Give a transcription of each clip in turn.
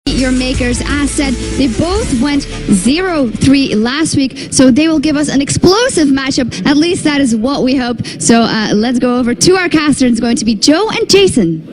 Your makers, as said, they both went 0-3 last week, so they will give us an explosive matchup. At least that is what we hope. So let's go over to our casters. It's going to be Joe and Jason.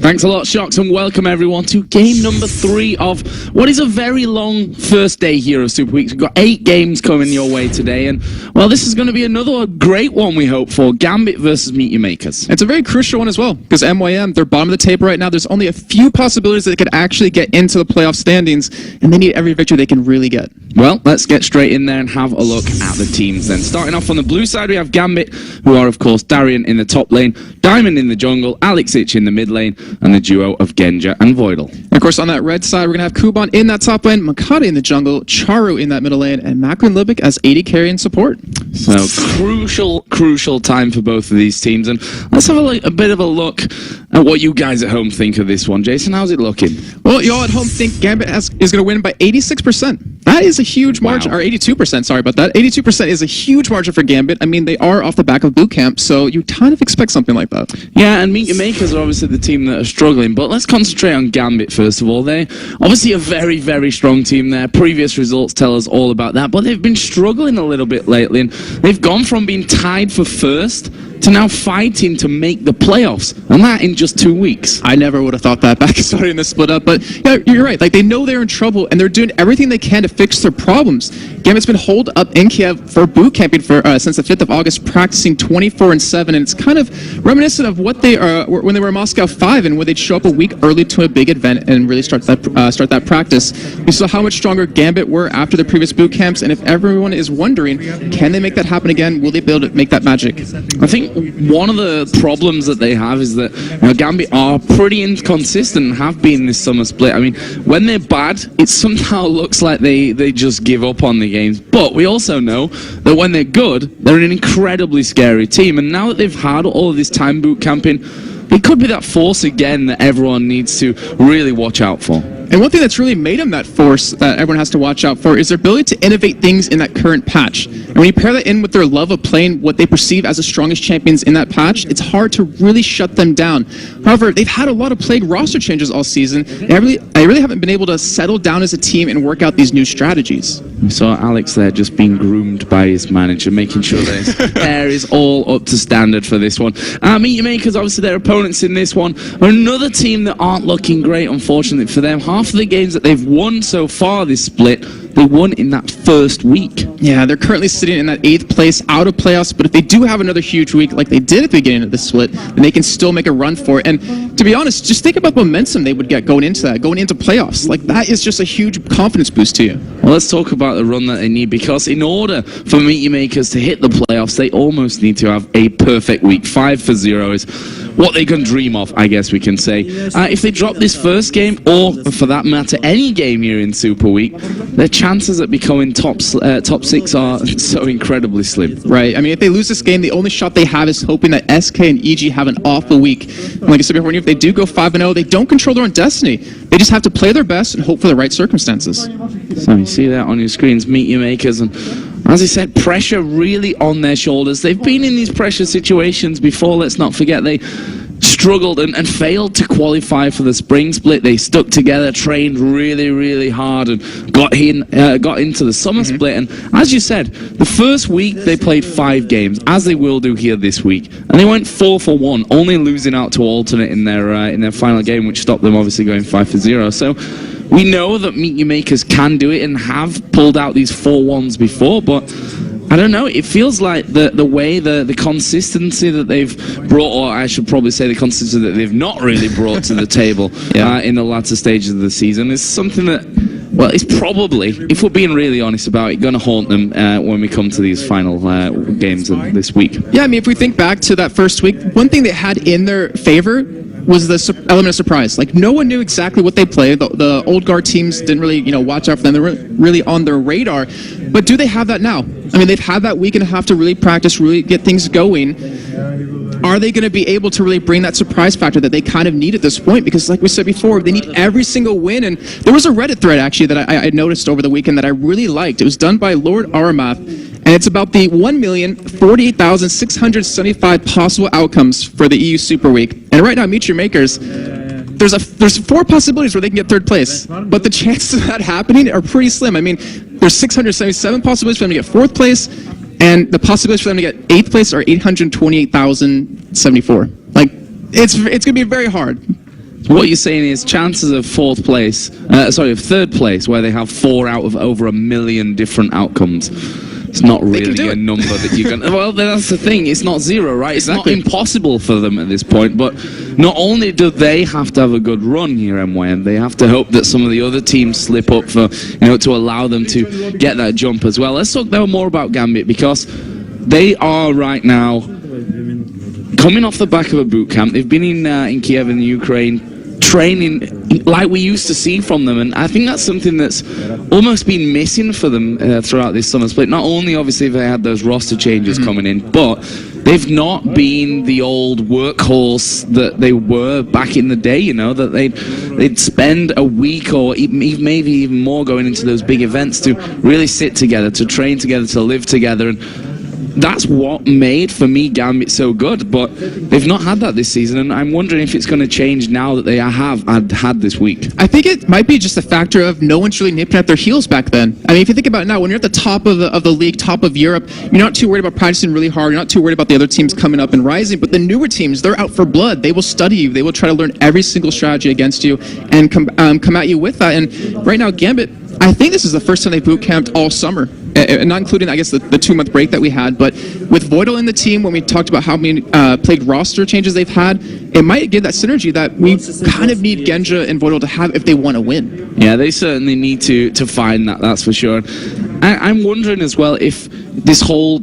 Thanks a lot, Shocks, and welcome everyone to game number 3 of what is a very long first day here of Super Weeks. We've got 8 games coming your way today, and well, this is going to be another great one, we hope, for Gambit versus Meet Your Makers. It's a very crucial one as well, because MYM, they're bottom of the table right now. There's only a few possibilities that they could actually get into the playoff standings, and they need every victory they can really get. Well, let's get straight in there and have a look at the teams then. Starting off on the blue side, we have Gambit, who are, of course, Darian in the top lane, Diamond in the jungle, Alex Ich in the mid lane, and the duo of Genja and Voidal. And of course, on that red side, we're going to have Kuban in that top lane, Makata in the jungle, Charu in that middle lane, and Macklin Libic as AD carry and support. So, crucial time for both of these teams. And let's have a bit of a look at what you guys at home think of this one. Jason, how's it looking? Well, y'all at home think Gambit is going to win by 86%. That is a huge margin, or 82%, sorry about that. 82% is a huge margin for Gambit. I mean, they are off the back of boot camp, so you kind of expect something like that. Yeah, and Meet Your Makers are obviously the team that are struggling, but let's concentrate on Gambit first of all. They're obviously a very, very strong team there. Previous results tell us all about that, but they've been struggling a little bit lately, and they've gone from being tied for first to now fighting to make the playoffs, and that in just 2 weeks. I never would have thought that back starting the split up, but yeah, you're right. Like, they know they're in trouble, and they're doing everything they can to fix their problems. Gambit's been holed up in Kiev for boot camping for since the 5th of August, practicing 24/7, and it's kind of reminiscent of what they are when they were in Moscow 5, and where they'd show up a week early to a big event and really start that practice. We saw how much stronger Gambit were after the previous boot camps, and if everyone is wondering, can they make that happen again? Will they be able to make that magic? I think one of the problems that they have is that Gambit are pretty inconsistent and have been this summer split. I mean, when they're bad, it somehow looks like they just give up on the games. But we also know that when they're good, they're an incredibly scary team. And now that they've had all of this time boot camping, it could be that force again that everyone needs to really watch out for. And one thing that's really made them that force that everyone has to watch out for is their ability to innovate things in that current patch. And when you pair that in with their love of playing what they perceive as the strongest champions in that patch, it's hard to really shut them down. However, they've had a lot of Plague roster changes all season, and I really haven't been able to settle down as a team and work out these new strategies. We saw Alex there just being groomed by his manager, making sure that his hair is all up to standard for this one. Meet Your Makers, obviously their opponents in this one, are another team that aren't looking great, unfortunately for them. Half of the games that they've won so far this split, they won in that first week. Yeah, they're currently sitting in that 8th place, out of playoffs, but if they do have another huge week like they did at the beginning of the split, then they can still make a run for it. And to be honest, just think about the momentum they would get going into playoffs. Like, that is just a huge confidence boost to you. Well, let's talk about the run that they need, because in order for Meet Your Makers to hit the playoffs, they almost need to have a perfect week. 5-0 is what they can dream of, I guess we can say. If they drop this first game, or for that matter, any game here in Super Week, their chances at becoming top 6 are so incredibly slim. Right. I mean, if they lose this game, the only shot they have is hoping that SK and EG have an awful week. And like I said before, if they do go 5-0, they don't control their own destiny. They just have to play their best and hope for the right circumstances. So you see that on your screens, Meet Your Makers, and as I said, pressure really on their shoulders. They've been in these pressure situations before, let's not forget. They struggled and failed to qualify for the spring split. They stuck together, trained really, really hard, and got into the summer split. And as you said, the first week they played 5 games, as they will do here this week, and they went 4 for 1, only losing out to Alternate in their final game, which stopped them obviously going 5-0. So we know that Meet Your Makers can do it and have pulled out these 4-1s before, but I don't know, it feels like the way, the consistency that they've brought, or I should probably say the consistency that they've not really brought to the table in the latter stages of the season is something that, well, it's probably, if we're being really honest about it, going to haunt them when we come to these final games this week. Yeah, I mean, if we think back to that first week, one thing they had in their favor was the element of surprise. Like, no one knew exactly what they played. The old guard teams didn't really, watch out for them. They weren't really on their radar. But do they have that now? I mean, they've had that week and a half to really practice, really get things going. Are they going to be able to really bring that surprise factor that they kind of need at this point? Because like we said before, they need every single win. And there was a Reddit thread, actually, that I noticed over the weekend that I really liked. It was done by Lord Aramath, and it's about the 1,048,675 possible outcomes for the EU Super Week. And right now, Meet Your Makers, there's 4 possibilities where they can get 3rd place, but the chances of that happening are pretty slim. I mean, there's 677 possibilities for them to get 4th place, and the possibilities for them to get 8th place are 828,074. Like, it's going to be very hard. What you're saying is chances of 3rd place, where they have 4 out of over 1 million different outcomes. It's not really a number that you can. Well, that's the thing. It's not 0, right? It's not impossible for them at this point. But not only do they have to have a good run here, MYM, they have to hope that some of the other teams slip up for, to allow them to get that jump as well. Let's talk now more about Gambit, because they are right now coming off the back of a boot camp. They've been in Kiev in the Ukraine, training like we used to see from them, and I think that's something that's almost been missing for them throughout this summer split. Not only obviously have they had those roster changes coming in, but they've not been the old workhorse that they were back in the day, that they'd spend a week or maybe even more going into those big events to really sit together, to train together, to live together, and that's what made, for me, Gambit so good. But they've not had that this season, and I'm wondering if it's going to change now that they have had this week. I think it might be just a factor of no one's really nipping at their heels back then. I mean, if you think about it now, when you're at the top of the league, top of Europe, you're not too worried about practicing really hard. You're not too worried about the other teams coming up and rising. But the newer teams, they're out for blood. They will study you. They will try to learn every single strategy against you and come at you with that. And right now, Gambit, I think this is the first time they boot camped all summer. Not including, I guess, the 2-month break that we had. But with Voidal in the team, when we talked about how many plagued roster changes they've had, it might give that synergy that we kind of need Genja and Voidal to have if they want to win. Yeah, they certainly need to find that, that's for sure. I'm wondering as well if this whole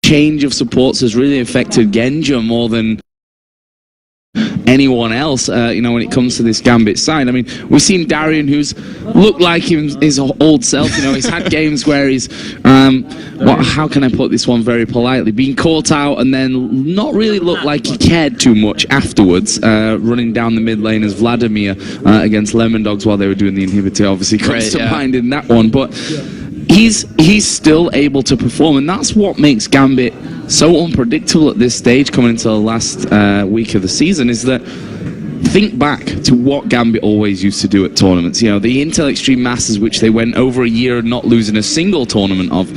change of supports has really affected Genja more than anyone else, when it comes to this Gambit side. I mean, we've seen Darian, who's looked like his old self. He's had games where he's, how can I put this one very politely, being caught out and then not really looked like he cared too much afterwards, running down the mid lane as Vladimir against Lemon Dogs while they were doing the inhibitor, obviously comes to mind in that one. But he's still able to perform, and that's what makes Gambit so unpredictable at this stage coming into the last week of the season, is that think back to what Gambit always used to do at tournaments. The Intel Extreme Masters, which they went over a year not losing a single tournament of,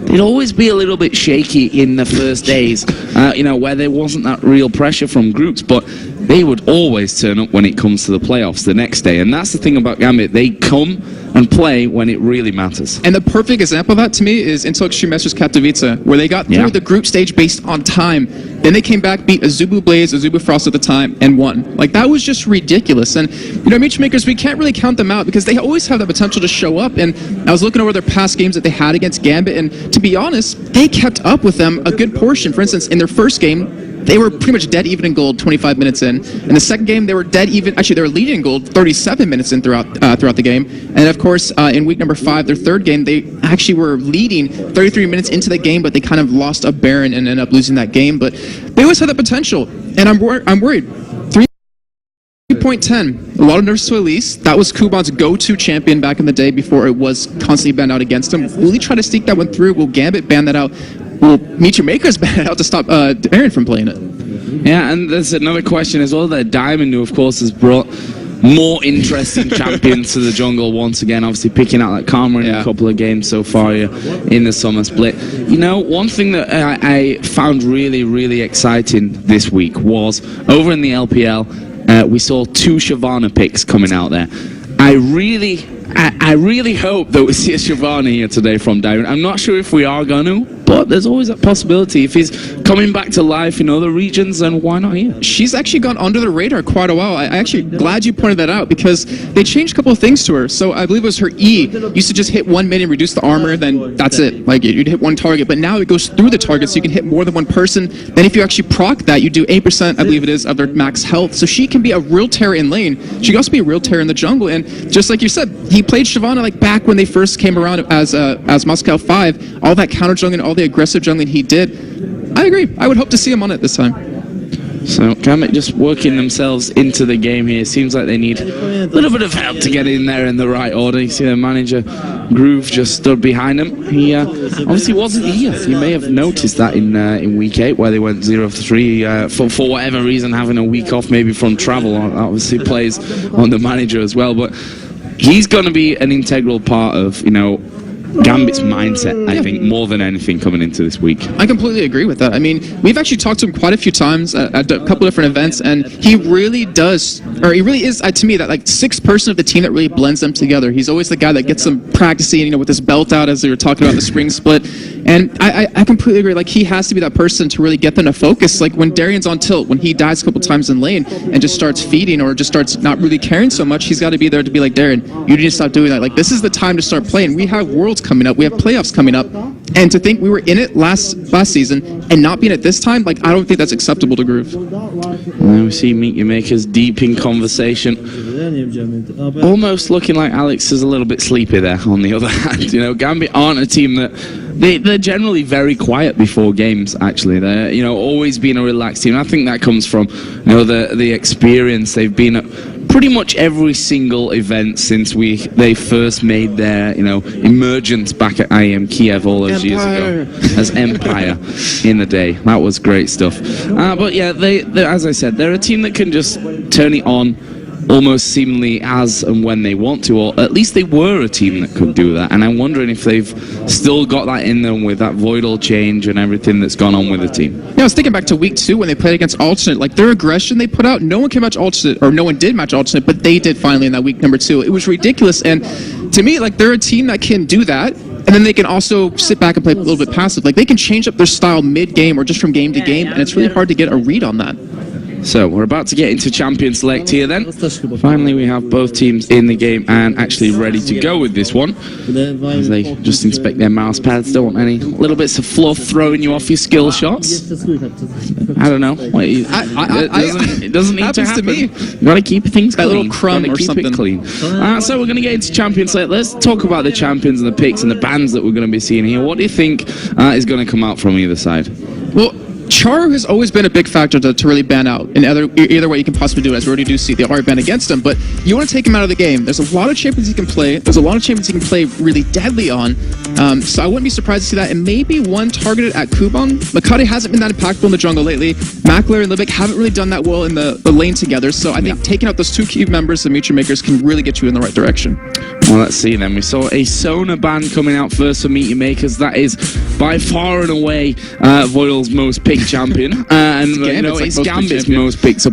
they'd always be a little bit shaky in the first days, where there wasn't that real pressure from groups, but they would always turn up when it comes to the playoffs the next day. And that's the thing about Gambit. They come and play when it really matters. And the perfect example of that to me is Intel Extreme Masters Katowice, where they got through the group stage based on time. Then they came back, beat Azubu Blaze, Azubu Frost at the time, and won. Like, that was just ridiculous. And, Matchmakers, we can't really count them out because they always have the potential to show up. And I was looking over their past games that they had against Gambit, and to be honest, they kept up with them a good portion. For instance, in their first game, they were pretty much dead even in gold 25 minutes in. In the second game, they were dead even. Actually, they were leading in gold 37 minutes in throughout the game. And of course, in week number 5, their third game, they actually were leading 33 minutes into the game, but they kind of lost a Baron and ended up losing that game. But they always had that potential, and I'm worried. 3.10, a lot of nerfs to Elise. That was Kuban's go-to champion back in the day before it was constantly banned out against him. Will he try to sneak that one through? Will Gambit ban that out? Will Matchmakers ban it out to stop Aaron from playing it? Yeah, and there's another question as well that Diamond, who of course has brought more interesting champions to the jungle once again, obviously picking out that Karma in a couple of games so far in the summer split. One thing that I found really, really exciting this week was over in the LPL, we saw 2 Shyvana picks coming out there. I really hope that we see a Shyvana here today from Diamond. I'm not sure if we are going to, but there's always that possibility. If he's coming back to life in other regions, then why not here? She's actually gone under the radar quite a while. I'm actually glad you pointed that out because they changed a couple of things to her. So I believe it was her E used to just hit one mid and reduce the armor, then that's it. Like, you'd hit one target, but now it goes through the target, so you can hit more than one person. Then if you actually proc that, you do 8%, I believe it is, of their max health. So she can be a real terror in lane. She can also be a real terror in the jungle. And just like you said, he played Shyvana like back when they first came around as Moscow 5. All that counter jungling, all the aggressive jungling he did. I agree. I would hope to see him on it this time. So Gambit just working themselves into the game here. Seems like they need a little bit of help to get in there in the right order. You see their manager Groove just stood behind them. He obviously wasn't here. You may have noticed that in week 8 where they went 0-3 for whatever reason, having a week off maybe from travel. Obviously plays on the manager as well, but he's going to be an integral part of, you know, Gambit's mindset, I think, more than anything coming into this week. I completely agree with that. I mean, we've actually talked to him quite a few times at a couple different events, and he really does, or he really is, to me, that like sixth person of the team that really blends them together. He's always the guy that gets them practicing, you know, with his belt out, as they were talking about the spring split. And I completely agree. Like, he has to be that person to really get them to focus. Like, when Darian's on tilt, when he dies a couple times in lane and just starts feeding or just starts not really caring so much, he's got to be there to be like, Darian, you need to stop doing that. Like, this is the time to start playing. We have Worlds coming up. We have playoffs coming up. And to think we were in it last season and not being at this time, like, I don't think that's acceptable to Groove. And we see Meet Your Makers deep in conversation. Almost looking like Alex is a little bit sleepy there, on the other hand. You know, Gambit aren't a team that... They're generally very quiet before games, actually. They're, you know, always been a relaxed team. I think that comes from, you know, the experience. They've been at pretty much every single event since they first made their, you know, emergence back at IEM Kiev all those years ago as Empire in the day. That was great stuff. But yeah, they as I said, they're a team that can just turn it on almost seemingly as and when they want to, or at least they were a team that could do that, and I'm wondering if they've still got that in them with that Voidal change and everything that's gone on with the team. Yeah, I was thinking back to week 2 when they played against Alternate, like their aggression they put out, no one can match Alternate, or no one did match Alternate, but they did finally in that week number 2. It was ridiculous, and to me, like, they're a team that can do that, and then they can also sit back and play a little bit passive. Like, they can change up their style mid-game or just from game to game, and it's really hard to get a read on that. So we're about to get into Champion Select here then. Finally we have both teams in the game and actually ready to go with this one. As they just inspect their mouse pads, don't want any little bits of fluff throwing you off your skill shots. I don't know. It doesn't need to happen. You got to keep things clean. That little crumb or something. Clean. So we're going to get into Champion Select. Let's talk about the champions and the picks and the bans that we're going to be seeing here. What do you think is going to come out from either side? Well, Charu has always been a big factor to really ban out in either way you can possibly do it, as we already do see the already ban against him, but you want to take him out of the game. There's a lot of champions he can play. There's a lot of champions he can play really deadly on, so I wouldn't be surprised to see that, and maybe one targeted at Kuban. Makade hasn't been that impactful in the jungle lately. Mackler and Libic haven't really done that well in the lane together, so I think taking out those two key members, the Meet Your Makers, can really get you in the right direction. Well, let's see then. We saw a Sona ban coming out first for Meet Your Makers. That is by far and away Voidal's most picked champion. And you know, it's Gambit's most picked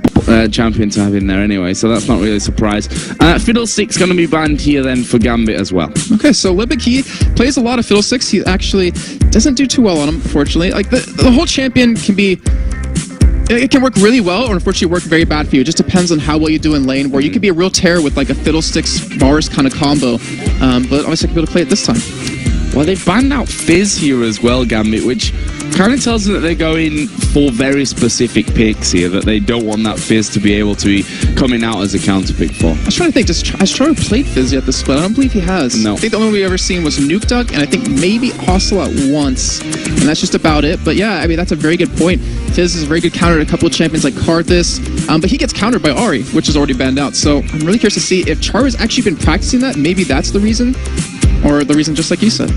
champion to have in there anyway, so that's not really a surprise. Fiddlestick's going to be banned here then for Gambit as well. Okay, so Libic, he plays a lot of Fiddlesticks. He actually doesn't do too well on him, unfortunately. Like, the whole champion can be... It can work really well, or unfortunately work very bad for you. It just depends on how well you do in lane, where you could be a real terror with like a Fiddlesticks Varus kind of combo. But obviously I could be able to play it this time. Well, they've banned out Fizz here as well, Gambit, which kind of tells me that they're going for very specific picks here, that they don't want that Fizz to be able to be coming out as a counter pick for. I was trying to think, has Charu played Fizz yet this split? I don't believe he has. No. I think the only one we've ever seen was Nuke Duck, and I think maybe Ocelot once, and that's just about it. But yeah, I mean, that's a very good point. Fizz is a very good counter to a couple of champions like Karthus, but he gets countered by Ahri, which is already banned out. So I'm really curious to see if Charu's actually been practicing that. Maybe that's the reason, or the reason just like you said.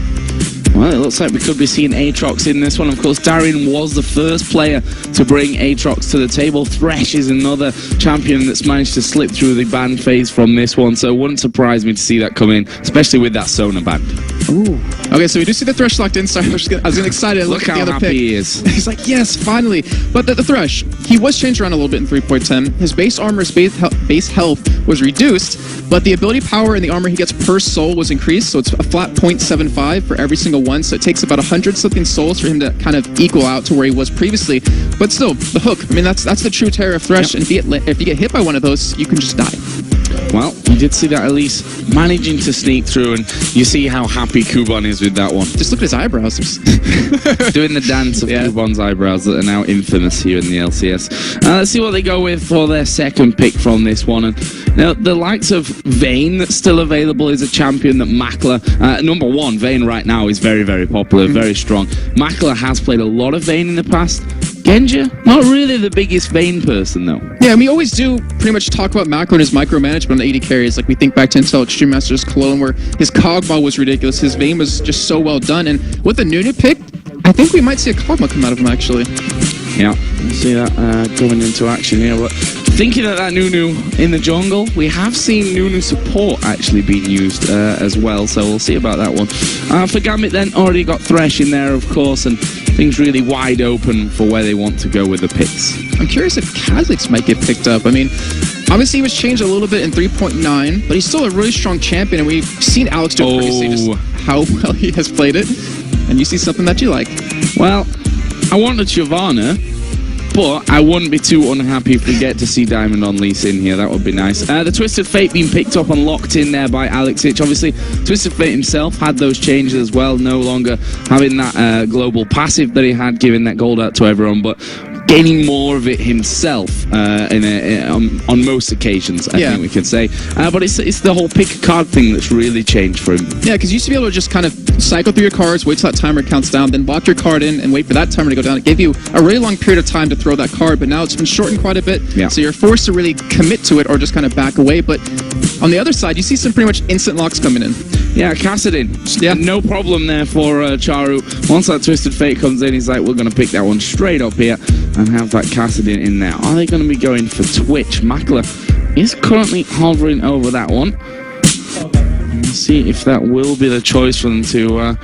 Well, it looks like we could be seeing Aatrox in this one. Of course, Darian was the first player to bring Aatrox to the table. Thresh is another champion that's managed to slip through the ban phase from this one, so it wouldn't surprise me to see that come in, especially with that Sona ban. Ooh. Okay, so we do see the Thresh locked in. Sorry, I was getting excited. Look at the other pick. He is. He's like, yes, finally. But the Thresh, he was changed around a little bit in 3.10. His base armor, his base health was reduced, but the ability power and the armor he gets per soul was increased, so it's a flat 0.75 for every single one, so it takes about 100-something souls for him to kind of equal out to where he was previously. But still, the hook, I mean, that's the true terror of Thresh, and if you get hit by one of those, you can just die. Well, you did see that Elise managing to sneak through, and you see how happy Kuban is with that one. Just look at his eyebrows. Doing the dance of Kuban's eyebrows that are now infamous here in the LCS. Let's see what they go with for their second pick from this one. And now, the likes of Vayne that's still available is a champion that Mackler, number one, Vayne right now is very, very popular, very strong. Mackler has played a lot of Vayne in the past. Genja, not really the biggest Vayne person though. Yeah, and we always do pretty much talk about macro and his micromanagement on the AD carries. Like we think back to Intel Extreme Masters Cologne, where his Kog'Maw was ridiculous, his Vayne was just so well done, and with the Nunu pick, I think we might see a Kog'Maw come out of him actually. Yeah, you see that coming into action here. But thinking of that Nunu in the jungle, we have seen Nunu support actually being used as well, so we'll see about that one. For Gambit then, already got Thresh in there, of course, and things really wide open for where they want to go with the picks. I'm curious if Kha'Zix might get picked up. I mean, obviously he was changed a little bit in 3.9, but he's still a really strong champion, and we've seen Alex do it previously, just how well he has played it. And you see something that you like. Well, I wanted Shyvana, but I wouldn't be too unhappy if we get to see Diamond on Lee Sin here. That would be nice. The Twisted Fate being picked up and locked in there by Alex Hitch. Obviously, Twisted Fate himself had those changes as well, no longer having that global passive that he had, giving that gold out to everyone, but gaining more of it himself on most occasions, I think we could say. But it's the whole pick a card thing that's really changed for him. Yeah, because you used to be able to just kind of cycle through your cards, wait till that timer counts down, then lock your card in and wait for that timer to go down. It gave you a really long period of time to throw that card, but now it's been shortened quite a bit, so you're forced to really commit to it or just kind of back away. But on the other side, you see some pretty much instant locks coming in. Yeah, Kassadin. Yeah, no problem there for Charu. Once that Twisted Fate comes in, he's like, we're going to pick that one straight up here and have that Kassadin in there. Are they going to be going for Twitch? Makler is currently hovering over that one. We'll see if that will be the choice for them to...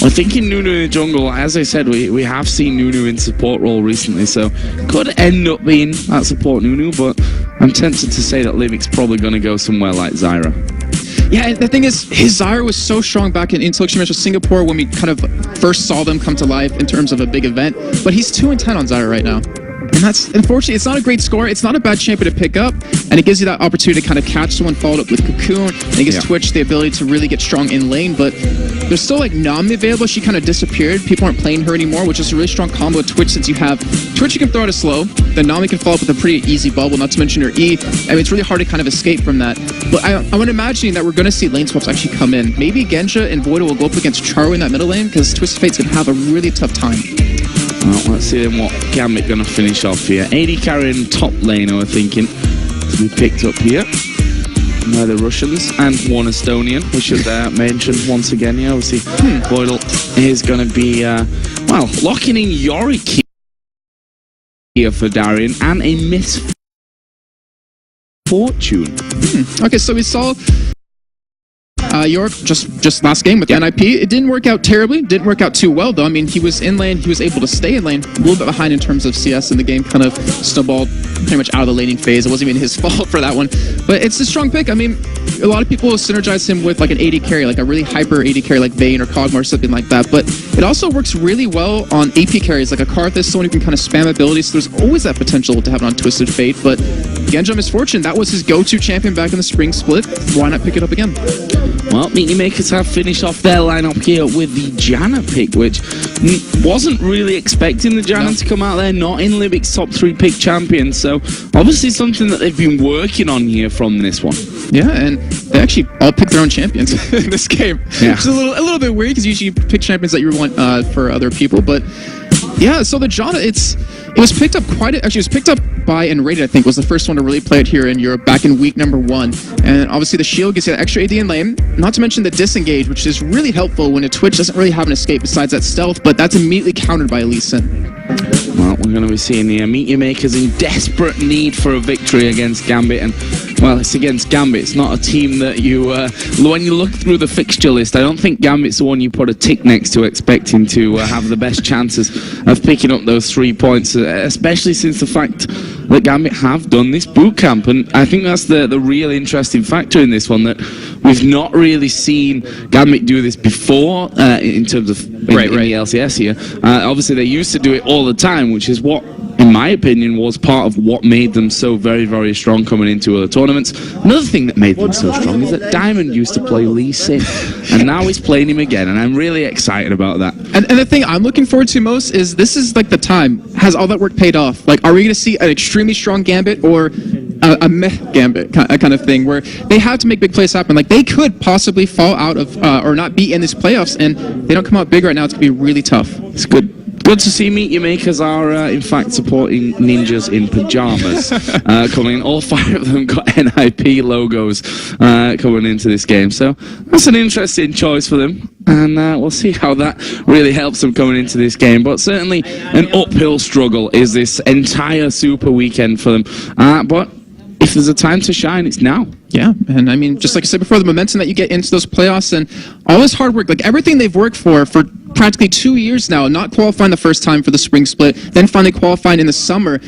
we're thinking Nunu in the jungle. As I said, we have seen Nunu in support role recently, so could end up being that support Nunu, but I'm tempted to say that Livic's probably going to go somewhere like Zyra. Yeah, and the thing is, his Zyra was so strong back in Intel Extreme Singapore when we kind of first saw them come to life in terms of a big event, but he's 2-10 on Zyra right now. And that's, unfortunately, it's not a great score. It's not a bad champion to pick up, and it gives you that opportunity to kind of catch someone followed up with Cocoon, and it gives Twitch the ability to really get strong in lane, but there's still like Nami available. She kind of disappeared. People aren't playing her anymore, which is a really strong combo with Twitch, since you have Twitch, you can throw it a slow, then Nami can follow up with a pretty easy bubble, not to mention her E. I mean, it's really hard to kind of escape from that. But I'm imagining that we're going to see lane swaps actually come in. Maybe Genja and Voidal will go up against Charu in that middle lane, because Twisted Fate's going to have a really tough time. Well, let's see then what Gambit going to finish off here. AD carrying top lane, we're thinking, to be picked up here by the Russians and one Estonian. We should mention once again here, obviously, Voidal is going to be, well, locking in Yorick here for Darian, and a misfortune. Okay, so we saw York just last game with the NIP. It didn't work out terribly, didn't work out too well though. I mean, he was in lane, he was able to stay in lane, a little bit behind in terms of CS, and the game kind of snowballed pretty much out of the laning phase. It wasn't even his fault for that one, but it's a strong pick. I mean, a lot of people synergize him with like an AD carry, like a really hyper AD carry like Vayne or Kog'Maw or something like that, but it also works really well on AP carries like a Karthus, someone who can kind of spam abilities, so there's always that potential to have it on Twisted Fate. But Genja Misfortune, that was his go-to champion back in the spring split. Why not pick it up again? Well, Meaty Makers have finished off their lineup here with the Janna pick, which wasn't really expecting the Janna to come out there, not in Libic's top 3 pick champions, so obviously something that they've been working on here from this one. Yeah, and they actually all picked their own champions in this game. Yeah. Which is a little bit weird, because usually you pick champions that you want for other people, but yeah, so the Janna, it was picked up it was picked up by and rated, I think, was the first one to really play it here in Europe back in week number 1. And obviously the shield gives you that extra AD in lane, not to mention the disengage, which is really helpful when a Twitch doesn't really have an escape besides that stealth, but that's immediately countered by Lee Sin. Well, we're going to be seeing the Meaty Makers in desperate need for a victory against Gambit, and well, it's against Gambit. It's not a team that you, when you look through the fixture list, I don't think Gambit's the one you put a tick next to expecting to have the best chances of picking up those 3 points, especially since the fact that Gambit have done this boot camp, and I think that's the real interesting factor in this one, that we've not really seen Gambit do this before in terms of in the LCS here. Obviously they used to do it all the time, which is what, in my opinion, was part of what made them so very, very strong coming into other tournaments. Another thing that made them so strong is that Diamond used to play Lee Sin, and now he's playing him again, and I'm really excited about that. And the thing I'm looking forward to most is this is like the time. Has all that work paid off? Like, are we going to see an extremely strong Gambit or a meh Gambit kind of thing, where they have to make big plays happen? Like, they could possibly fall out of or not be in these playoffs, and they don't come out big right now. It's going to be really tough. It's good Good to see Meet Your Makers are, in fact, supporting ninjas in pajamas coming in. All 5 of them got NIP logos coming into this game. So that's an interesting choice for them. And we'll see how that really helps them coming into this game. But certainly an uphill struggle is this entire Super Weekend for them. But if there's a time to shine, it's now. Yeah, and I mean, just like I said before, the momentum that you get into those playoffs and all this hard work, like everything they've worked for practically 2 years now, not qualifying the first time for the spring split, then finally qualifying in the summer.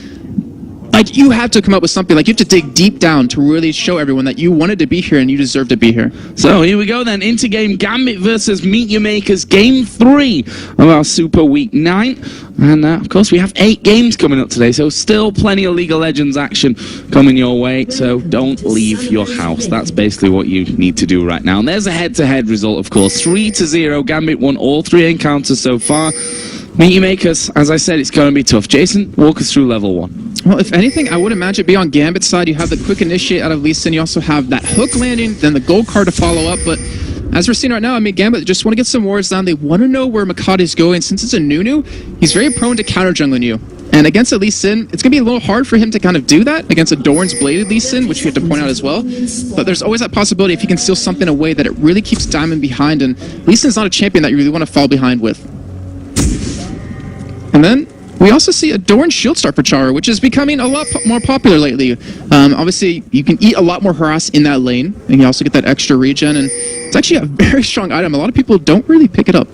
Like, you have to come up with something. Like, you have to dig deep down to really show everyone that you wanted to be here and you deserve to be here. So here we go then, into game Gambit versus Meet Your Makers, game 3 of our Super Week 9. And of course we have 8 games coming up today, so still plenty of League of Legends action coming your way, so don't leave your house. That's basically what you need to do right now. And there's a head-to-head result, of course, 3-0. Gambit won all 3 encounters so far. Meet Your Makers, as I said, it's going to be tough. Jason, walk us through level 1. Well, if anything, I would imagine be on Gambit's side. You have the quick initiate out of Lee Sin. You also have that hook landing, then the gold card to follow up. But as we're seeing right now, I mean, Gambit just want to get some wards down. They want to know where Makate's going. Since it's a Nunu, he's very prone to counter jungling you. And against a Lee Sin, it's going to be a little hard for him to kind of do that against a Doran's Bladed Lee Sin, which we have to point out as well. But there's always that possibility if he can steal something away that it really keeps Diamond behind. And Lee Sin's not a champion that you really want to fall behind with. And then we also see a Doran Shield Star for Chara, which is becoming a lot more popular lately. Obviously, you can eat a lot more harass in that lane, and you also get that extra regen, and it's actually a very strong item. A lot of people don't really pick it up.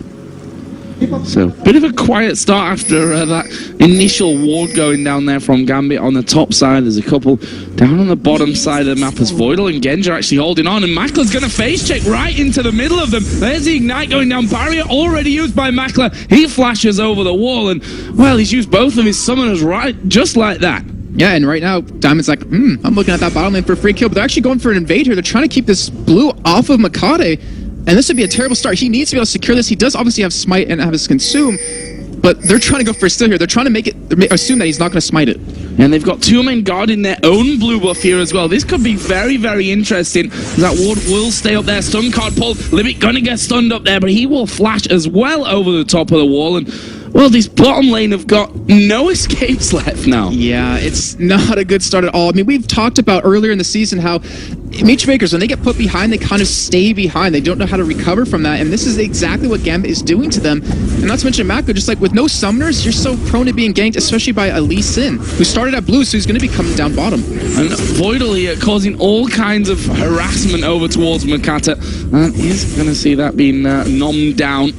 So, bit of a quiet start after that initial ward going down there from Gambit on the top side. There's a couple down on the bottom side of the map as Voidal and Genji are actually holding on, and Makla's going to face check right into the middle of them. There's the Ignite going down. Barrier already used by Makla. He flashes over the wall, and, well, he's used both of his summoners right just like that. Yeah, and right now, Diamond's like, I'm looking at that bottom lane for a free kill, but they're actually going for an invade here. They're trying to keep this blue off of Makate. And this would be a terrible start. He needs to be able to secure this. He does obviously have Smite and have his Consume, but they're trying to go for a steal here. They're trying to make it, assume that he's not going to smite it. And they've got 2 men guarding their own blue buff here as well. This could be very, very interesting. That ward will stay up there. Stun card pulled. Limit gonna get stunned up there, but he will flash as well over the top of the wall. And, well, this bottom lane have got no escapes left now. Yeah, it's not a good start at all. I mean, we've talked about earlier in the season how Meet Your Makers, when they get put behind, they kind of stay behind. They don't know how to recover from that, and this is exactly what Gambit is doing to them. And not to mention Mako, just like with no summoners, you're so prone to being ganked, especially by a Lee Sin, who started at blue, so he's going to be coming down bottom. And Voidal here causing all kinds of harassment over towards Makata, and he's going to see that being nommed down.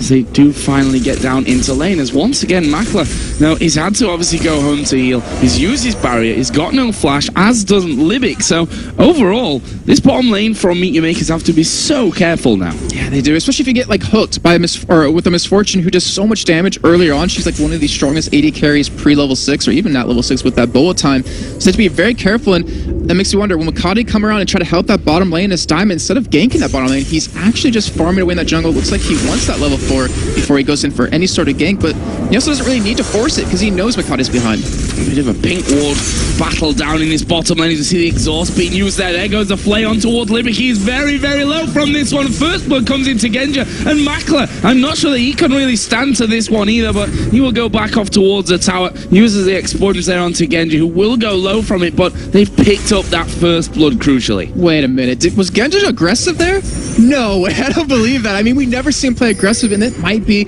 They do finally get down into lane, as once again Makla, now he's had to obviously go home to heal. He's used his barrier, he's got no flash, as doesn't Libic. So overall, this bottom lane from Meet Your Makers have to be so careful now. Yeah, they do, especially if you get like hooked by with a Misfortune who does so much damage earlier on. She's like one of the strongest AD carries pre-level 6, or even at level 6 with that bullet time. So you have to be very careful, and that makes you wonder, will Makati come around and try to help that bottom lane as Diamond, instead of ganking that bottom lane, he's actually just farming away in that jungle. Looks like he wants that level 4 before he goes in for any sort of gank, but he also doesn't really need to force it because he knows Makati's behind. A bit of a pink ward battle down in his bottom lane. You can see the exhaust being used there. There goes the flay on towards Libic. He's very, very low from this one. First blood comes into Genja, and Makla, I'm not sure that he can really stand to this one either, but he will go back off towards the tower, uses the expunge there onto Genji, who will go low from it, but they've picked up that first blood crucially. Wait a minute, was Genji aggressive there? No way, I don't believe that. I mean, we never see him play aggressive, and it might be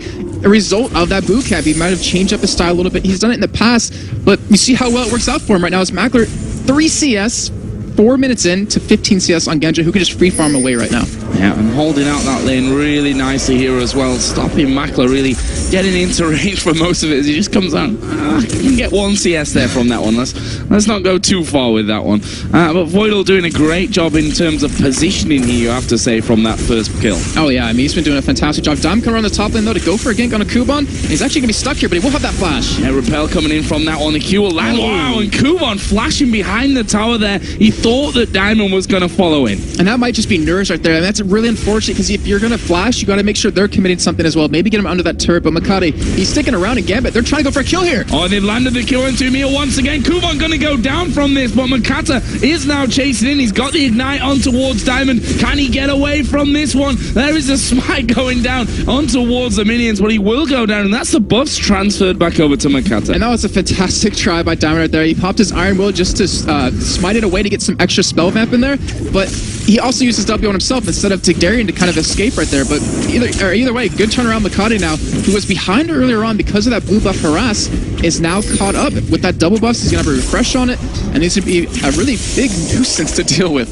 a result of that boot camp. He might have changed up his style a little bit. He's done it in the past, but you see how well it works out for him right now. It's Makler 3 CS, 4 minutes in to 15 CS on Genja, who can just free farm away right now. Yeah, and holding out that lane really nicely here as well, stopping Makler really getting into range for most of it as he just comes out. You can get 1 CS there from that one. Let's not go too far with that one. But Voidal doing a great job in terms of positioning here, you have to say, from that first kill. Oh yeah, I mean, he's been doing a fantastic job. Dime coming around the top lane though to go for a gank on a Kuban. He's actually going to be stuck here, but he will have that flash. Yeah, Repel coming in from that one. The Q will land. Wow, and Kuban flashing behind the tower there. He thought that Diamond was going to follow in. And that might just be nerves right there. And that's really unfortunate because if you're going to flash, you got to make sure they're committing something as well. Maybe get him under that turret, but Makati, he's sticking around in Gambit. They're trying to go for a kill here. Oh, they've landed the kill into Emil once again. Kuban going to go down from this, but Makata is now chasing in. He's got the ignite on towards Diamond. Can he get away from this one? There is a smite going down on towards the minions, but he will go down, and that's the buffs transferred back over to Makata. And that was a fantastic try by Diamond right there. He popped his Iron Will just to smite it away to get some extra spell vamp in there, but he also used his W on himself instead of Tigdarian to kind of escape right there. But either way, good turnaround. Makati now, who was behind earlier on because of that blue buff harass, is now caught up with that double buff. He's going to have a refresh on it, and needs to be a really big nuisance to deal with.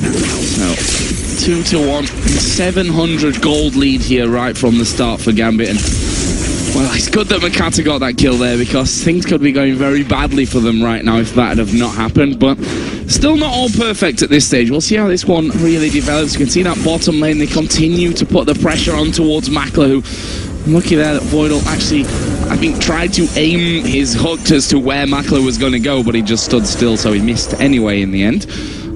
So, 2-1, 700 gold lead here right from the start for Gambit. And well, it's good that Makata got that kill there because things could be going very badly for them right now if that had have not happened, but still not all perfect at this stage. We'll see how this one really develops. You can see that bottom lane, they continue to put the pressure on towards Makla, who, lucky there that Voidal actually, I think, tried to aim his hook as to where Makla was going to go, but he just stood still, so he missed anyway in the end.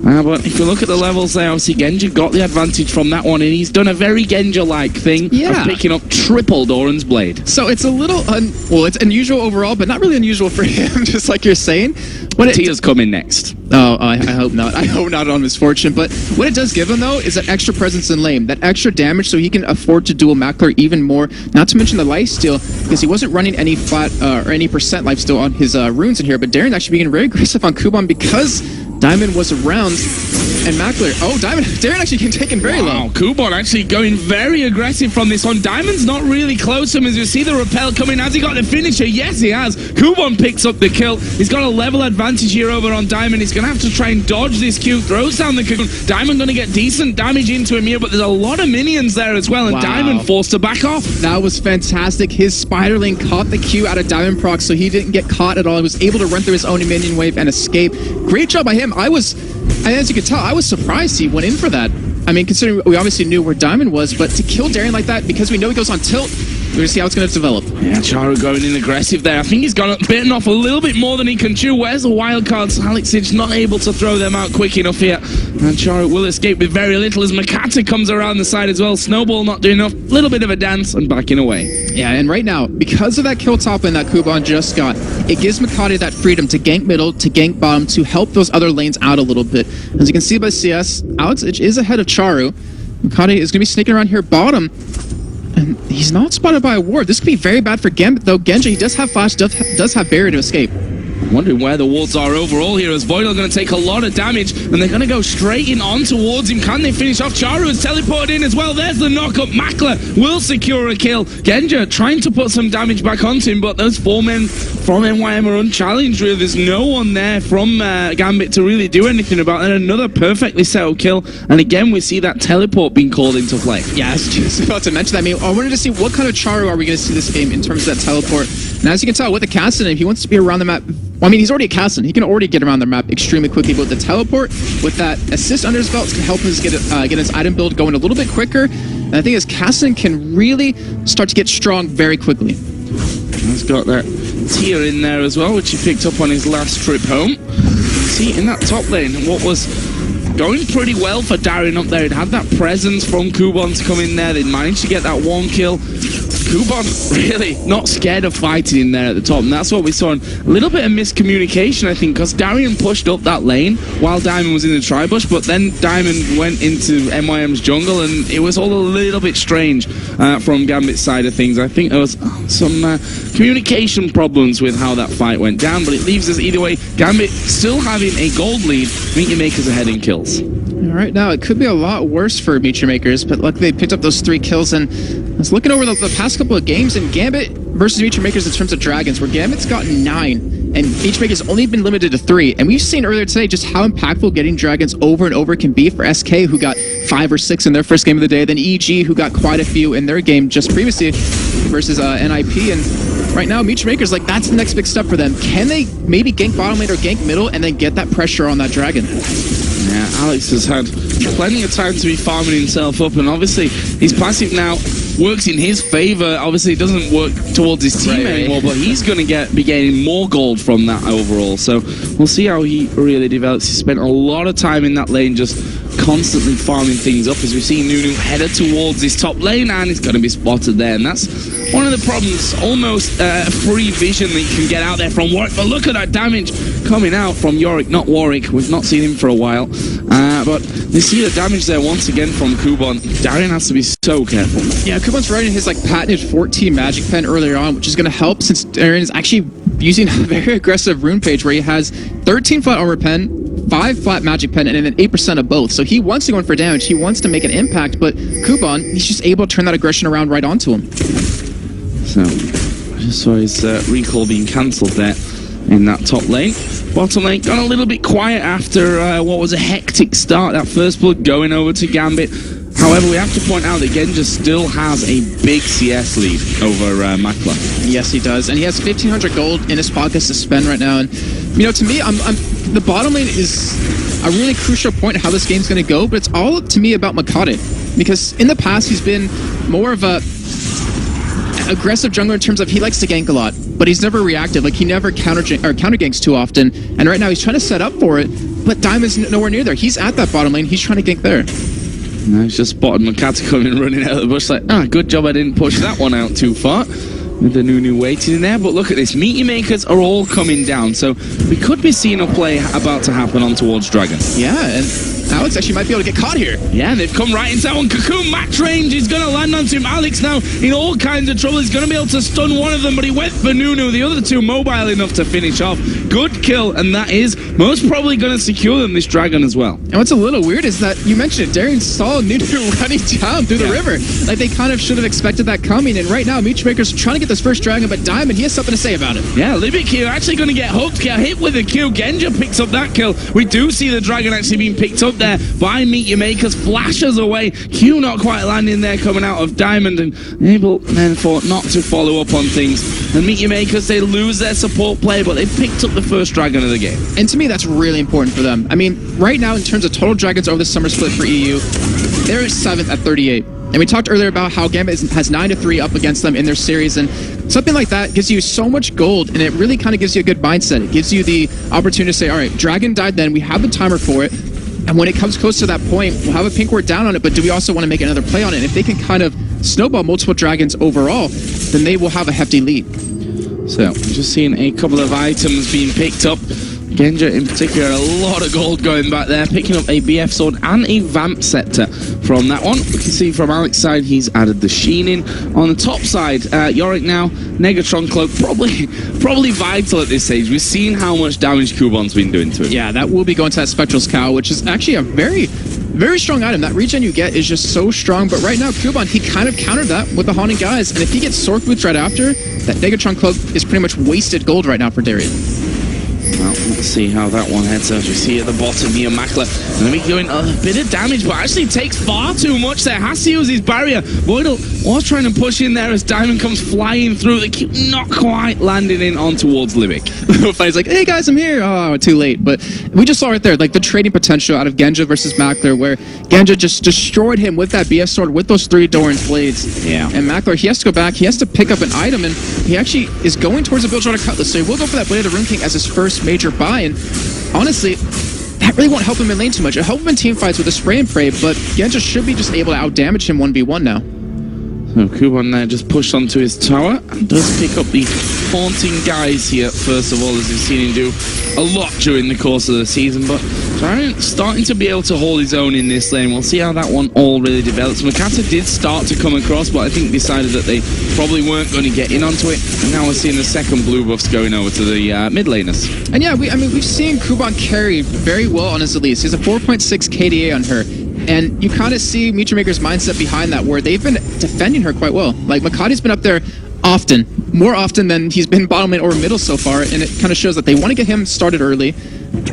But if you look at the levels there, obviously Genja got the advantage from that one, and he's done a very Genja-like thing of picking up triple Doran's Blade. So it's a little, it's unusual overall, but not really unusual for him, just like you're saying. Tia's coming next. Oh, I hope not. I hope not on Misfortune. But what it does give him, though, is that extra presence in lane, that extra damage so he can afford to duel Makler even more. Not to mention the lifesteal, because he wasn't running any flat or any percent lifesteal on his runes in here, but Darren actually being very aggressive on Kuban because Diamond was around, and Makler, Darren actually getting taken very low. Kuban actually going very aggressive from this one. Diamond's not really close to him as you see the rappel coming. Has he got the finisher? Yes, he has. Kuban picks up the kill. He's got a level advantage here over on Diamond. He's going to have to try and dodge this Q. Throws down the Q. Diamond going to get decent damage into him here, but there's a lot of minions there as well, and Diamond forced to back off. That was fantastic. His Spiderling caught the Q out of Diamond proc, so he didn't get caught at all. He was able to run through his own minion wave and escape. Great job by him. As you can tell, I was surprised he went in for that. I mean, considering we obviously knew where Diamond was, but to kill Darren like that, because we know he goes on tilt, we're going to see how it's going to develop. Yeah, Charu going in aggressive there. I think he's got bitten off a little bit more than he can chew. Where's the wild cards? Alexich not able to throw them out quick enough here. And Charu will escape with very little as Makata comes around the side as well. Snowball not doing enough. Little bit of a dance and backing away. Yeah, and right now, because of that kill top lane that Kuban just got, it gives Makati that freedom to gank middle, to gank bottom, to help those other lanes out a little bit. As you can see by CS, Alexich is ahead of Charu. Makati is going to be sneaking around here bottom. And he's not spotted by a ward. This could be very bad for Gambit, though. Genji, he does have flash, does have barrier to escape. I'm wondering where the wards are overall here, as Voidal going to take a lot of damage, and they're going to go straight in on towards him. Can they finish off? Charu has teleported in as well. There's the knock-up. Makler will secure a kill. Genja trying to put some damage back onto him, but those 4 men from MYM are unchallenged, really. There's no one there from Gambit to really do anything about it. Another perfectly settled kill, and again, we see that teleport being called into play. Yeah, I was just about to mention that. I mean, I wanted to see what kind of Charu are we going to see this game in terms of that teleport. And as you can tell, with the Castan, if he wants to be around the map, I mean, he's already a Castan. He can already get around the map extremely quickly, but with the teleport, with that assist under his belt, can help him get his item build going a little bit quicker. And I think his Castan can really start to get strong very quickly. He's got that tier in there as well, which he picked up on his last trip home. See, in that top lane, what was going pretty well for Darren up there. He'd had that presence from Kuban to come in there. They'd managed to get that 1 kill. Kuban really not scared of fighting in there at the top, and that's what we saw. A little bit of miscommunication, I think, because Darian pushed up that lane while Diamond was in the tri-bush, but then Diamond went into MYM's jungle, and it was all a little bit strange from Gambit's side of things. I think there was some communication problems with how that fight went down, but it leaves us either way. Gambit still having a gold lead, Meet Your Makers ahead in kills. Right now, it could be a lot worse for Meet Your Makers, but luckily they picked up those 3 kills, and I was looking over the past couple of games, and Gambit versus Meet Your Makers in terms of Dragons, where Gambit's gotten 9, and Meet Your Makers only been limited to 3, and we've seen earlier today just how impactful getting Dragons over and over can be for SK, who got 5 or 6 in their first game of the day, then EG, who got quite a few in their game just previously versus NIP, and right now, Meet Your Makers, like, that's the next big step for them. Can they maybe gank bottom lane or gank middle and then get that pressure on that Dragon? Yeah, Alex has had plenty of time to be farming himself up, and obviously his passive now works in his favor. Obviously, it doesn't work towards his team anymore, but he's going to be gaining more gold from that overall. So we'll see how he really develops. He spent a lot of time in that lane just constantly farming things up, as we see Nunu headed towards his top lane, and he's going to be spotted there. And that's one of the problems, almost free vision that you can get out there from Warwick. But look at that damage coming out from Yorick, not Warwick. We've not seen him for a while. But you see the damage there once again from Kuban. Darien has to be so careful. Yeah, Kuban's running his patented 14 Magic Pen earlier on, which is going to help, since Darien is actually using a very aggressive rune page where he has 13 flat armor pen, 5 flat magic pen, and then 8% of both. So he wants to go in for damage, he wants to make an impact, but Kuban, he's just able to turn that aggression around right onto him. So, I just saw his recall being cancelled there in that top lane. Bottom lane got a little bit quiet after what was a hectic start. That first blood going over to Gambit. However, we have to point out that Genja still has a big CS lead over Makla. Yes, he does, and he has 1,500 gold in his pockets to spend right now. And you know, to me, the bottom lane is a really crucial point of how this game's going to go. But it's all to me about Makade, because in the past he's been more of a aggressive jungler in terms of he likes to gank a lot, but he's never reactive. Like, he never counter ganks too often. And right now he's trying to set up for it, but Diamond's nowhere near there. He's at that bottom lane. He's trying to gank there. No, he's just spotted Makata coming running out of the bush like, good job I didn't push that one out too far. With the Nunu waiting in there, but look at this. Meaty Makers are all coming down, so we could be seeing a play about to happen on towards Dragon. Yeah, and Alex actually might be able to get caught here. Yeah, they've come right into that one. Cocoon match range, he's going to land onto him. Alex now in all kinds of trouble. He's going to be able to stun one of them, but he went for Nunu. The other two mobile enough to finish off. Good kill, and that is most probably going to secure them this Dragon as well. And what's a little weird is that you mentioned it, Darien saw Nunu running down through the river. Like, they kind of should have expected that coming, and right now Meatmakers trying to get this first Dragon, but Diamond, he has something to say about it. Yeah, Libic here actually going to get hooked, get hit with a Q. Genja picks up that kill. We do see the Dragon actually being picked up there by Meet Your Makers, flashes away. Q not quite landing there, coming out of Diamond, and able then for not to follow up on things. And Meet Your Makers, they lose their support player, but they picked up the first Dragon of the game. And to me, that's really important for them. I mean, right now, in terms of total Dragons over the summer split for EU, they're 7th at 38. And we talked earlier about how Gambit has 9-3 up against them in their series, and something like that gives you so much gold, and it really kind of gives you a good mindset. It gives you the opportunity to say, all right, Dragon died then, we have the timer for it, and when it comes close to that point, we'll have a pink ward down on it, but do we also want to make another play on it? And if they can kind of snowball multiple Dragons overall, then they will have a hefty lead. So, just seeing a couple of items being picked up. Genja in particular, a lot of gold going back there, picking up a BF sword and a Vamp scepter from that one. We can see from Alex's side, he's added the Sheen in. On the top side, Yorick now, Negatron Cloak, probably vital at this stage. We've seen how much damage Kuban's been doing to him. Yeah, that will be going to that Spectral's Cow, which is actually a very, very strong item. That regen you get is just so strong, but right now, Kuban, he kind of countered that with the Haunting Guise, and if he gets Sword Boots right after, that Negatron Cloak is pretty much wasted gold right now for Darien. Well, let's see how that one heads out. You see at the bottom here, Makla going to be doing a bit of damage, but actually takes far too much there. Has to use his barrier. Voidal was trying to push in there as Diamond comes flying through. The Q not quite landing in on towards Libic. He's like, hey guys, I'm here. Oh, too late. But we just saw right there, like the trading potential out of Genja versus Makler, where Genja just destroyed him with that BF sword, with those 3 Doran's blades. Yeah. And Makler, he has to go back. He has to pick up an item, and he actually is going towards a Bilgewater Cutlass. So he will go for that Blade of Rune King as his first major buy. And honestly, that really won't help him in lane too much. It'll help him in team fights with a spray and pray, but Genja should be just able to outdamage him 1v1 now. So Kuban there just pushed onto his tower and does pick up the Haunting Guise here, first of all, as we've seen him do a lot during the course of the season, but starting to be able to hold his own in this lane. We'll see how that one all really develops. Makata did start to come across, but I think decided that they probably weren't going to get in onto it, and now we're seeing the second blue buffs going over to the mid laners. And yeah, we've seen Kuban carry very well on his Elise. He has a 4.6 KDA on her. And you kind of see Meteor Maker's mindset behind that, where they've been defending her quite well. Like, Makati's been up there often, more often than he's been bottom lane or middle so far, and it kind of shows that they want to get him started early.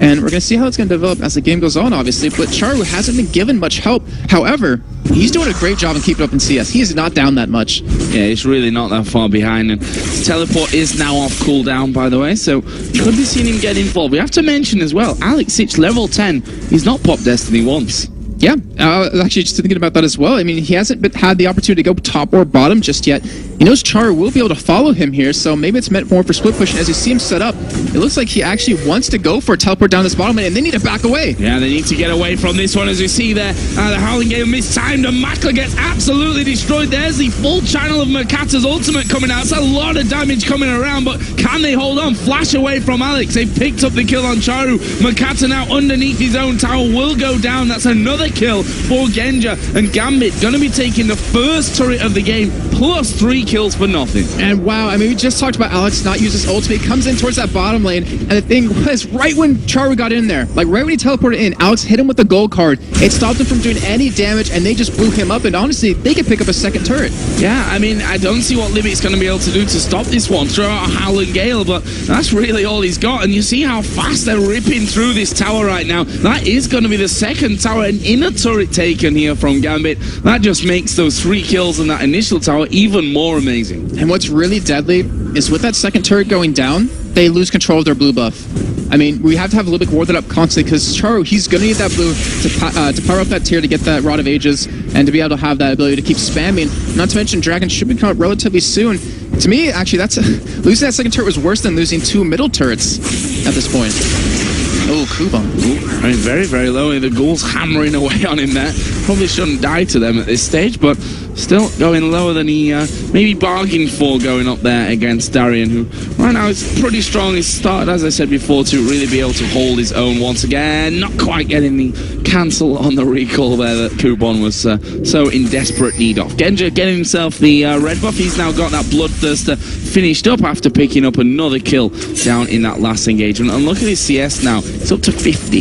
And we're going to see how it's going to develop as the game goes on, obviously. But Charu hasn't been given much help. However, he's doing a great job in keeping up in CS. He is not down that much. Yeah, he's really not that far behind. And his teleport is now off cooldown, by the way, so could be seeing him get involved. We have to mention as well, Alex Sich, level 10, he's not popped Destiny once. Yeah, I was actually just thinking about that as well. I mean, he hasn't had the opportunity to go top or bottom just yet. He knows Charu will be able to follow him here, so maybe it's meant more for split push. And as you see him set up, it looks like he actually wants to go for a teleport down this bottom lane, and they need to back away. Yeah, they need to get away from this one, as we see there. The Howling Gale mistimed, and Makla gets absolutely destroyed. There's the full channel of Makata's ultimate coming out. It's a lot of damage coming around, but can they hold on? Flash away from Alex. They picked up the kill on Charu. Makata now underneath his own tower will go down. That's another kill for Genja, and Gambit going to be taking the first turret of the game, plus 3 kills for nothing. And wow, I mean, we just talked about Alex not use his ultimate. He comes in towards that bottom lane, and the thing was, right when Charu got in there, like right when he teleported in, Alex hit him with the gold card. It stopped him from doing any damage, and they just blew him up, and honestly, they could pick up a second turret. Yeah, I mean, I don't see what Libic's going to be able to do to stop this one. Throw out a Howling Gale, but that's really all he's got, and you see how fast they're ripping through this tower right now. That is going to be the second tower, an inner turret taken here from Gambit. That just makes those 3 kills in that initial tower even more amazing. And what's really deadly is with that second turret going down, they lose control of their blue buff. I mean, we have to have Libic warded up constantly because Charu, he's going to need that blue to power up that tier to get that Rod of Ages and to be able to have that ability to keep spamming. Not to mention, Dragon should be coming out relatively soon. To me, actually, losing that second turret was worse than losing 2 middle turrets at this point. Oh, Kuban. I mean, very, very low. The Ghoul's hammering away on him there. Probably shouldn't die to them at this stage, but still going lower than he maybe bargained for going up there against Darian, who right now is pretty strong. He's started, as I said before, to really be able to hold his own once again. Not quite getting the cancel on the recall there that Kuban was so in desperate need of. Genja getting himself the red buff. He's now got that Bloodthirster finished up after picking up another kill down in that last engagement. And look at his CS now. It's up to 50.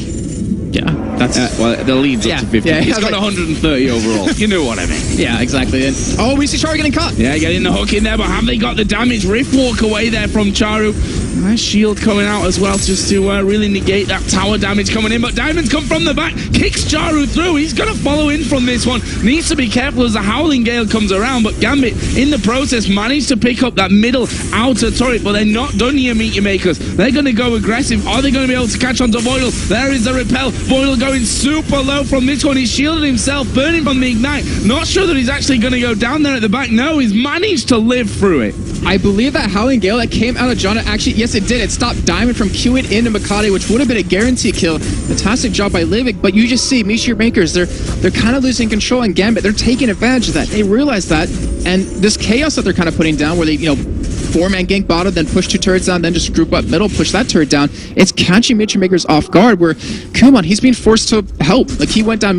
Yeah, that's... well, the lead's up to 50. Yeah, he's got 130 overall. You know what I mean. Yeah, exactly. And, oh, we see Charu getting caught. Yeah, getting the hook in there, but have they got the damage? Rift walk away there from Charu. Nice shield coming out as well, just to really negate that tower damage coming in. But Diamonds come from the back, kicks Charu through. He's going to follow in from this one. Needs to be careful as the Howling Gale comes around, but Gambit, in the process, managed to pick up that middle outer turret, but they're not done here, Meet Your Makers. They're going to go aggressive. Are they going to be able to catch onto Voidal? There is the repel. Voidal going super low from this one. He's shielded himself, burning from the Ignite. Not sure that he's actually going to go down there at the back. No, he's managed to live through it. I believe that Howling Gale that came out of Jana, actually, yes, it did. It stopped Diamond from queuing into Makati, which would have been a guaranteed kill. Fantastic job by Livic, but you just see Meet Your Makers, they're kind of losing control in Gambit. They're taking advantage of that. They realize that, and this chaos that they're kind of putting down, where they, 4-man gank bottom, then push 2 turrets down, then just group up middle, push that turret down. It's catching Meet Your Makers off guard, where Kuman, he's being forced to help. Like, he went down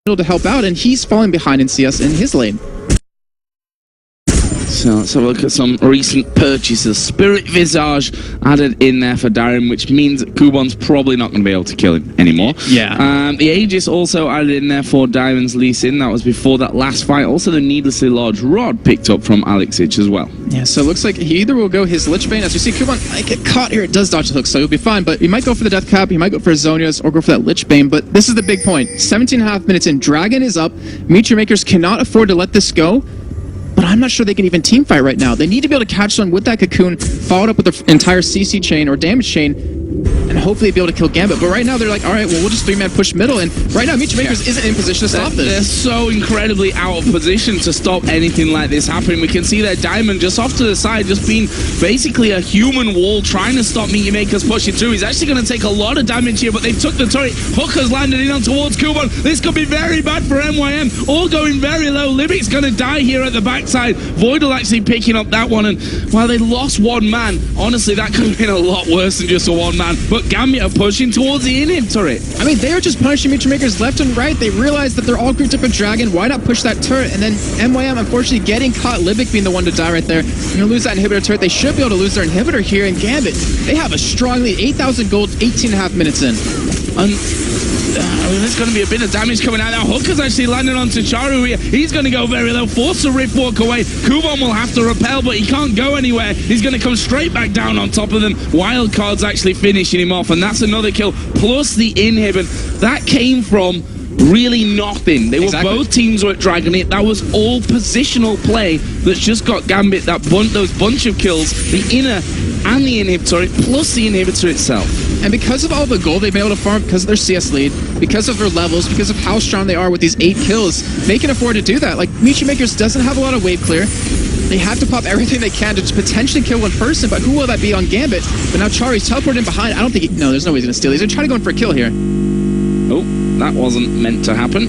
middle to help out, and he's falling behind in CS in his lane. So let's have a look at some recent purchases. Spirit Visage added in there for Darren, which means that Kuban's probably not going to be able to kill him anymore. Yeah. The Aegis also added in there for Diamond's Lee Sin. That was before that last fight. Also the Needlessly Large Rod picked up from Alexich as well. Yeah, so it looks like he either will go his Lich Bane, as we see Kuban might get caught here. It does dodge the hook, so he'll be fine, but he might go for the Death Cap, he might go for Zonia's, or go for that Lich Bane, but this is the big point. 17.5 minutes in, Dragon is up. Meet Your Makers cannot afford to let this go. But I'm not sure they can even team fight right now. They need to be able to catch someone with that cocoon, followed up with the entire CC chain or damage chain, and hopefully be able to kill Gambit. But right now they're like, all right, well, we'll just 3-man push middle. And right now, Meet Your Makers isn't in position to stop this. They're so incredibly out of position to stop anything like this happening. We can see their Diamond just off to the side, just being basically a human wall, trying to stop Meet Your Makers pushing through. He's actually going to take a lot of damage here, but they've took the turret. Hooker's landed in on towards Kuban. This could be very bad for MYM. All going very low. Libic's going to die here at the backside. Voidal actually picking up that one, and while they lost 1 man, honestly, that could have been a lot worse than just a 1-man. But Gambit are pushing towards the inhib turret. I mean, they are just punishing Meet Your Makers left and right. They realize that they're all grouped up with Dragon. Why not push that turret? And then MYM, unfortunately, getting caught. Libic being the one to die right there. You're going to lose that inhibitor turret. They should be able to lose their inhibitor here. And Gambit, they have a strong lead. 8,000 gold, 18.5 minutes in. There's going to be a bit of damage coming out now. Hooker's actually landing onto Charu here. He's going to go very low. Force a Rift walk away. Kuban will have to repel, but he can't go anywhere. He's going to come straight back down on top of them. Wildcard's actually finishing him off, and that's another kill. Plus the inhib. That came from really nothing. They were both teams were at Dragon It. That was all positional play that's just got Gambit those bunch of kills, the inner and the inhib turret, plus the inhibitor itself. And because of all the gold they've been able to farm, because of their CS lead, because of their levels, because of how strong they are with these 8 kills, they can afford to do that. Like, Michi Makers doesn't have a lot of wave clear. They have to pop everything they can to potentially kill one person, but who will that be on Gambit? But now Chari's teleported in behind. I don't think no, there's no way he's going to steal. He's going to try to go in for a kill here. Oh, that wasn't meant to happen.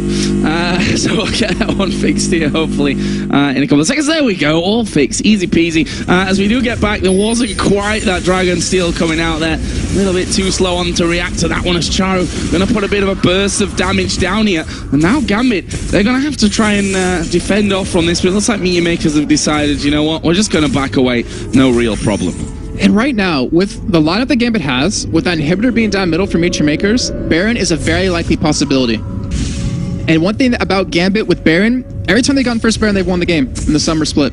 So we'll get that one fixed here, hopefully, in a couple of seconds. There we go, all fixed, easy peasy. As we do get back, there wasn't quite that Dragon Steel coming out there. A little bit too slow on to react to that one as Charu going to put a bit of a burst of damage down here. And now Gambit, they're going to have to try and defend off from this, but it looks like Meteor Makers have decided, you know what, we're just going to back away, no real problem. And right now, with the lineup that Gambit has, with that inhibitor being down middle for Meteor Makers, Baron is a very likely possibility. And one thing about Gambit with Baron, every time they've gotten first Baron, they've won the game in the summer split.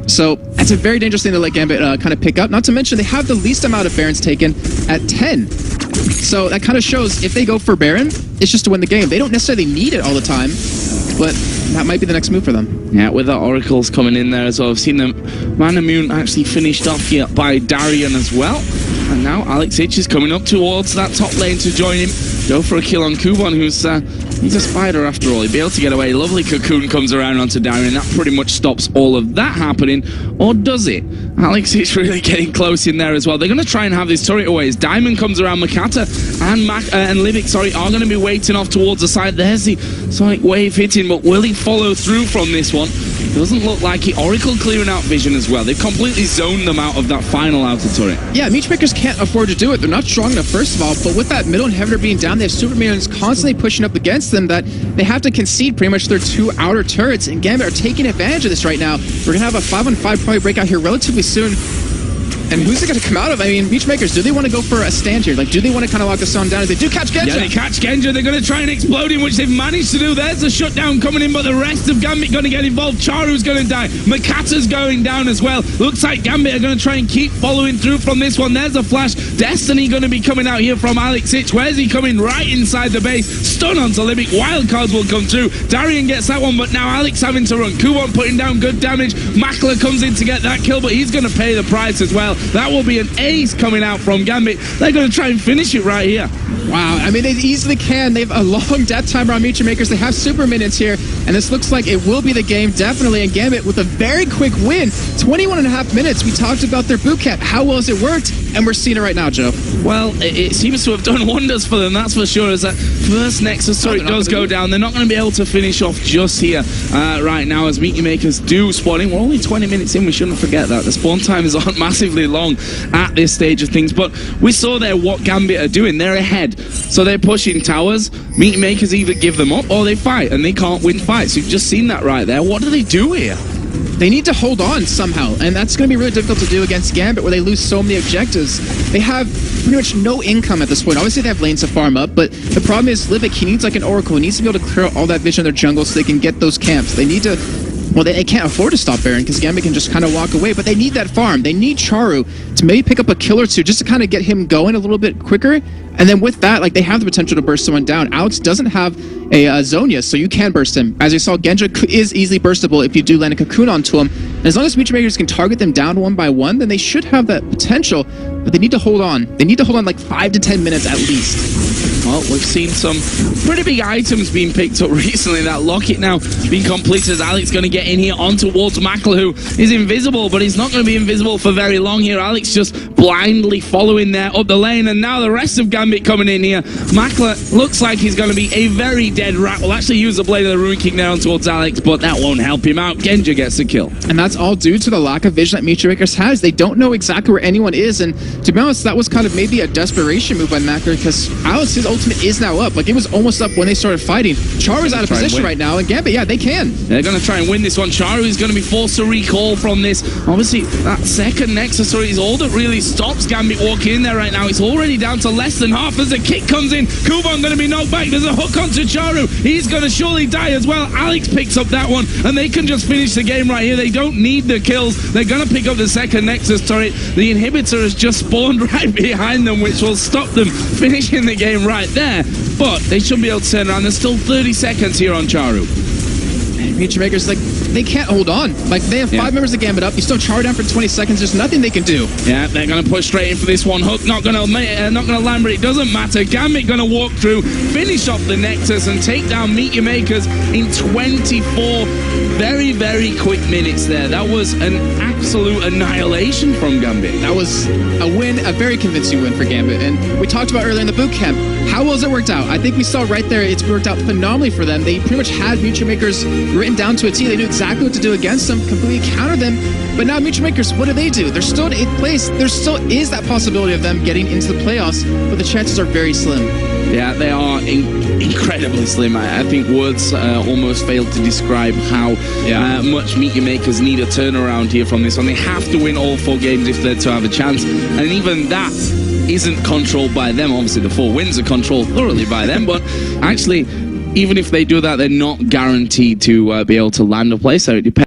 So that's a very dangerous thing to let Gambit kind of pick up. Not to mention, they have the least amount of Barons taken at 10. So that kind of shows if they go for Baron, it's just to win the game. They don't necessarily need it all the time, but that might be the next move for them. Yeah, with the Oracles coming in there as well. I've seen them. Manamoon actually finished off here by Darian as well. And now Alex Hitch is coming up towards that top lane to join him. Go for a kill on Kubon, who's he's a spider after all. He'll be able to get away. Lovely cocoon comes around onto Darian. That pretty much stops all of that happening. Or does it? Alex Hitch really getting close in there as well. They're going to try and have this turret away. As Diamond comes around, Makata and Livic, are going to be waiting off towards the side. There's the Sonic Wave hitting, but will he follow through from this one? Doesn't look like it. Oracle clearing out vision as well. They've completely zoned them out of that final outer turret. Yeah, Meech Makers can't afford to do it. They're not strong enough, first of all, but with that middle inhibitor being down, they have super minions constantly pushing up against them that they have to concede pretty much their 2 outer turrets, and Gambit are taking advantage of this right now. We're going to have a 5-on-5 probably breakout here relatively soon. And who's it going to come out of? I mean, Meech Makers, do they want to go for a stand here? Like, do they want to kind of lock the sun down? If they do catch Genja. Yeah, they catch Genja. They're going to try and explode him, which they've managed to do. There's a shutdown coming in, but the rest of Gambit going to get involved. Charu's going to die. Makata's going down as well. Looks like Gambit are going to try and keep following through from this one. There's a flash. Destiny going to be coming out here from Alex Hitch. Where's he coming? Right inside the base. Stun onto Libic. Wildcards will come through. Darian gets that one, but now Alex having to run. Kuwon putting down good damage. Makler comes in to get that kill, but he's going to pay the price as well. That will be an ace coming out from Gambit. They're going to try and finish it right here. Wow, I mean, they easily can. They have a long death timer on Meech Makers. They have super minions here, and this looks like it will be the game, definitely. And Gambit with a very quick win. 21.5 minutes. We talked about their boot camp. How well has it worked? And we're seeing it right now, Joe. Well, it seems to have done wonders for them, that's for sure. As that first Nexus turret does go down, they're not going to be able to finish off just here right now as Meteor Makers do spawn in. We're only 20 minutes in, we shouldn't forget that. The spawn times aren't massively long at this stage of things, but we saw there what Gambit are doing. They're ahead, so they're pushing towers. Meteor Makers either give them up or they fight, and they can't win fights. You've just seen that right there. What do they do here? They need to hold on somehow, and that's going to be really difficult to do against Gambit, where they lose so many objectives. They have pretty much no income at this point. Obviously, they have lanes to farm up, but the problem is Livic, he needs like an Oracle. He needs to be able to clear out all that vision in their jungle so they can get those camps. They need to... Well, they can't afford to stop Baron because Gambit can just kind of walk away, but they need that farm. They need Charu to maybe pick up a kill or two just to kind of get him going a little bit quicker. And then with that, like, they have the potential to burst someone down. Alex doesn't have a Zonia, so you can burst him. As you saw, Genja is easily burstable if you do land a cocoon onto him. And as long as Meech Makers can target them down one by one, then they should have that potential, but they need to hold on. They need to hold on like 5 to 10 minutes at least. Well, we've seen some pretty big items being picked up recently. That locket now being completed as Alex going to get in here on towards Makler, who is invisible, but he's not going to be invisible for very long here. Alex just blindly following there up the lane, and now the rest of Gambit coming in here. Makler looks like he's going to be a very dead rat. We'll actually use the Blade of the Ruin King there on towards Alex, but that won't help him out. Genja gets the kill. And that's all due to the lack of vision that Meech Makers has. They don't know exactly where anyone is, and to be honest, that was kind of maybe a desperation move by Makler, because Alex's ultimate is now up. Like, it was almost up when they started fighting. Charu's out of position right now, and Gambit, yeah, they can. They're going to try and win this one. Charu is going to be forced to recall from this. Obviously, that second Nexus is all that really stops Gambit walking in there right now. It's already down to less than half as the kick comes in. Kubon going to be knocked back. There's a hook onto Charu. He's going to surely die as well. Alex picks up that one, and they can just finish the game right here. They don't need the kills. They're going to pick up the second Nexus turret. The inhibitor has just spawned right behind them, which will stop them finishing the game right there. But they should be able to turn around. There's still 30 seconds here on Charu. Meech Makers, like, they can't hold on. Like, they have 5 members of Gambit up. You still char down for 20 seconds. There's nothing they can do. Yeah, they're going to push straight in for this one. Hook not going to land, but it doesn't matter. Gambit going to walk through, finish off the Nexus, and take down Meet Your Makers in 24 very, very quick minutes there. That was an absolute annihilation from Gambit. That was a win, a very convincing win for Gambit. And we talked about earlier in the boot camp, how well has it worked out? I think we saw right there it's worked out phenomenally for them. They pretty much had Meet Your Makers written down to a T. They knew exactly what to do against them, completely countered them. But now Meet Your Makers, what do? They're still in 8th place. There still is that possibility of them getting into the playoffs, but the chances are very slim. Yeah, they are incredibly slim. I think words almost fail to describe how much Meet Your Makers need a turnaround here from this one. They have to win all 4 games if they're to have a chance. And even that isn't controlled by them. Obviously, the 4 wins are controlled thoroughly by them. But actually, even if they do that, they're not guaranteed to be able to land a place. So it depends.